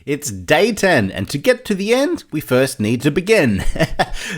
It's day 10, and to get to the end, we first need to begin.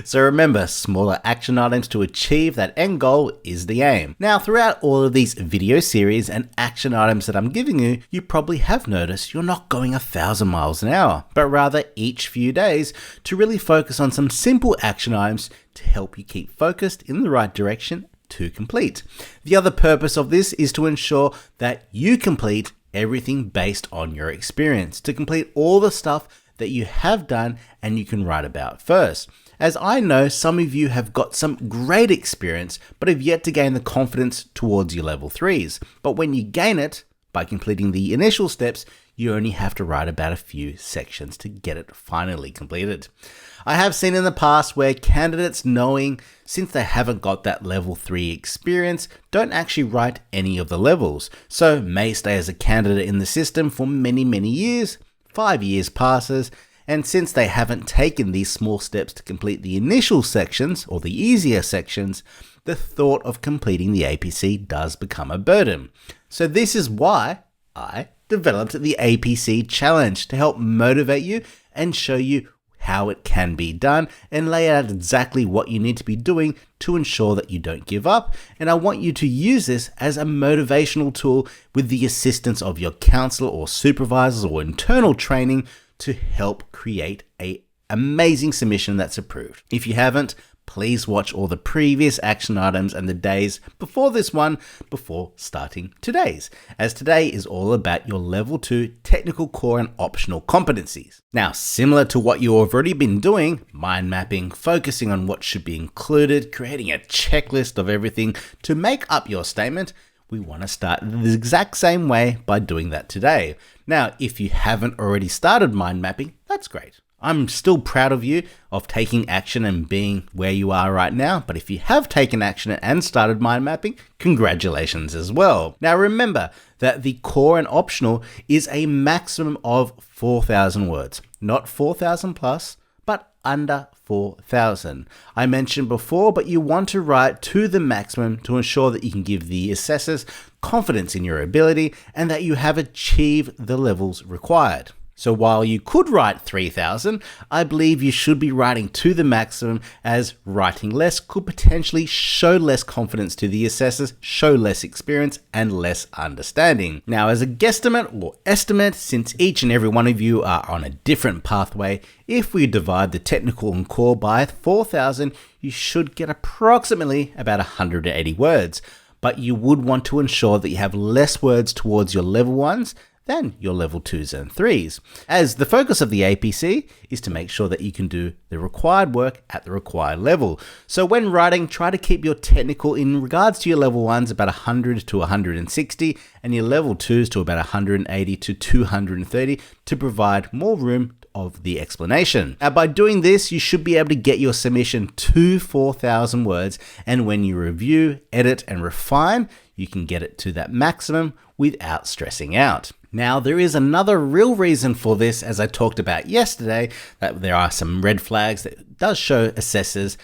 So remember, smaller action items to achieve that end goal is the aim. Now, throughout all of these video series and action items that I'm giving you, you probably have noticed you're not going 1,000 miles an hour, but rather each few days to really focus on some simple action items to help you keep focused in the right direction to complete. The other purpose of this is to ensure that you complete everything based on your experience, to complete all the stuff that you have done and you can write about first. As I know, some of you have got some great experience, but have yet to gain the confidence towards your level 3s. But when you gain it, by completing the initial steps, you only have to write about a few sections to get it finally completed. I have seen in the past where candidates, knowing since they haven't got that level 3 experience, don't actually write any of the levels, so may stay as a candidate in the system for many years. 5 years passes, and since they haven't taken these small steps to complete the initial sections or the easier sections, the thought of completing the APC does become a burden. So this is why I developed the APC challenge to help motivate you and show you how it can be done and lay out exactly what you need to be doing to ensure that you don't give up. And I want you to use this as a motivational tool with the assistance of your counselor or supervisors or internal training to help create an amazing submission that's approved. If you haven't, please watch all the previous action items and the days before this one before starting today's, as today is all about your level 2 technical core and optional competencies. Now, similar to what you've already been doing, mind mapping, focusing on what should be included, creating a checklist of everything to make up your statement, we want to start the exact same way by doing that today. Now, if you haven't already started mind mapping, that's great. I'm still proud of you of taking action and being where you are right now, but if you have taken action and started mind mapping, congratulations as well. Now remember that the core and optional is a maximum of 4,000 words, not 4,000 plus, but under 4,000. I mentioned before, but you want to write to the maximum to ensure that you can give the assessors confidence in your ability and that you have achieved the levels required. So while you could write 3,000, I believe you should be writing to the maximum, as writing less could potentially show less confidence to the assessors, show less experience and less understanding. Now, as a guesstimate or estimate, since each and every one of you are on a different pathway, if we divide the technical and core by 4,000, you should get approximately about 180 words. But you would want to ensure that you have less words towards your level 1s than your level 2s and 3s, as the focus of the APC is to make sure that you can do the required work at the required level. So when writing, try to keep your technical in regards to your level 1s about 100 to 160 and your level 2s to about 180 to 230 to provide more room of the explanation. Now, by doing this, you should be able to get your submission to 4,000 words, and when you review, edit and refine, you can get it to that maximum without stressing out. Now, there is another real reason for this, as I talked about yesterday, that there are some red flags that does show assessors,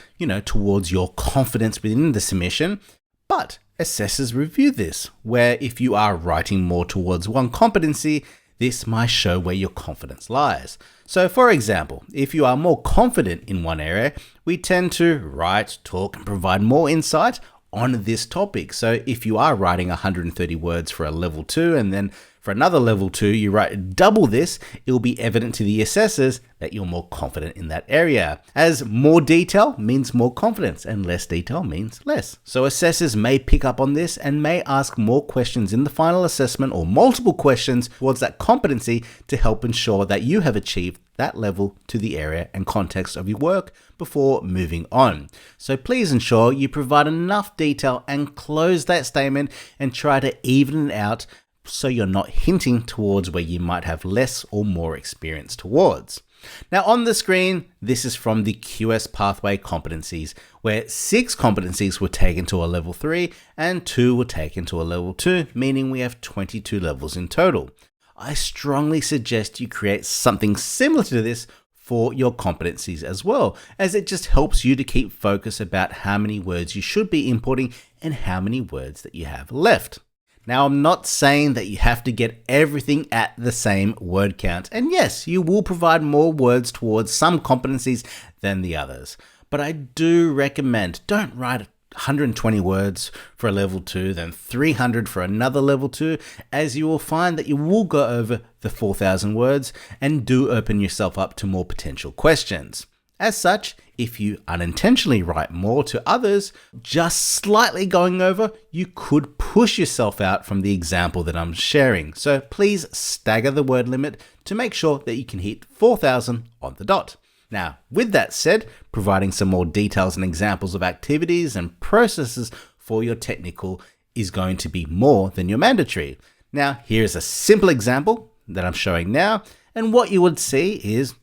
towards your confidence within the submission, but assessors review this, where if you are writing more towards one competency, this might show where your confidence lies. So for example, if you are more confident in one area, we tend to write, talk, and provide more insight on this topic. So if you are writing 130 words for a level 2 and then for another level 2 you write double this, it will be evident to the assessors that you're more confident in that area, as more detail means more confidence and less detail means less. So assessors may pick up on this and may ask more questions in the final assessment or multiple questions towards that competency to help ensure that you have achieved that level to the area and context of your work before moving on. So please ensure you provide enough detail and close that statement and try to even it out so you're not hinting towards where you might have less or more experience towards. Now on the screen, this is from the QS Pathway Competencies, where 6 competencies were taken to a level 3 and 2 were taken to a level 2, meaning we have 22 levels in total. I strongly suggest you create something similar to this for your competencies as well, as it just helps you to keep focus about how many words you should be inputting and how many words that you have left. Now, I'm not saying that you have to get everything at the same word count. And yes, you will provide more words towards some competencies than the others. But I do recommend don't write 120 words for a level 2, then 300 for another level 2, as you will find that you will go over the 4,000 words and do open yourself up to more potential questions. As such, if you unintentionally write more to others, just slightly going over, you could push yourself out from the example that I'm sharing. So please stagger the word limit to make sure that you can hit 4,000 on the dot. Now, with that said, providing some more details and examples of activities and processes for your technical is going to be more than your mandatory. Now, here's a simple example that I'm showing now, and what you would see is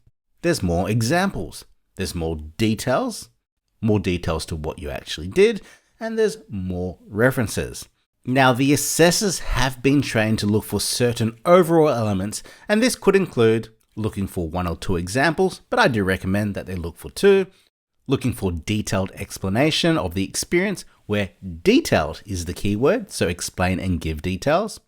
there's more examples. There's more details to what you actually did, and there's more references. Now, the assessors have been trained to look for certain overall elements, and this could include looking for 1 or 2 examples, but I do recommend that they look for 2, looking for detailed explanation of the experience, where detailed is the key word, so explain and give details,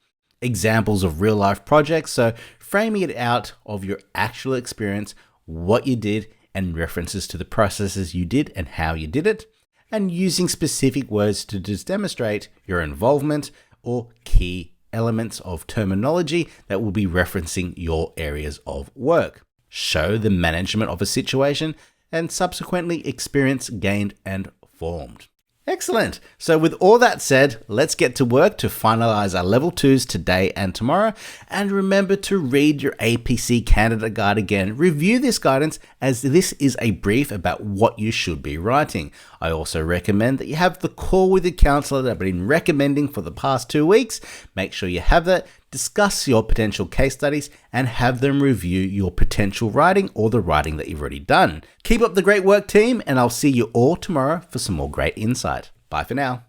examples of real life projects, so framing it out of your actual experience, what you did, and references to the processes you did and how you did it, and using specific words to just demonstrate your involvement or key elements of terminology that will be referencing your areas of work. Show the management of a situation and subsequently experience gained and formed. Excellent. So with all that said, let's get to work to finalize our level 2s today and tomorrow. And remember to read your APC Candidate Guide again. Review this guidance as this is a brief about what you should be writing. I also recommend that you have the call with your counsellor that I've been recommending for the past 2 weeks. Make sure you have that. Discuss your potential case studies and have them review your potential writing or the writing that you've already done. Keep up the great work, team, and I'll see you all tomorrow for some more great insight. Bye for now.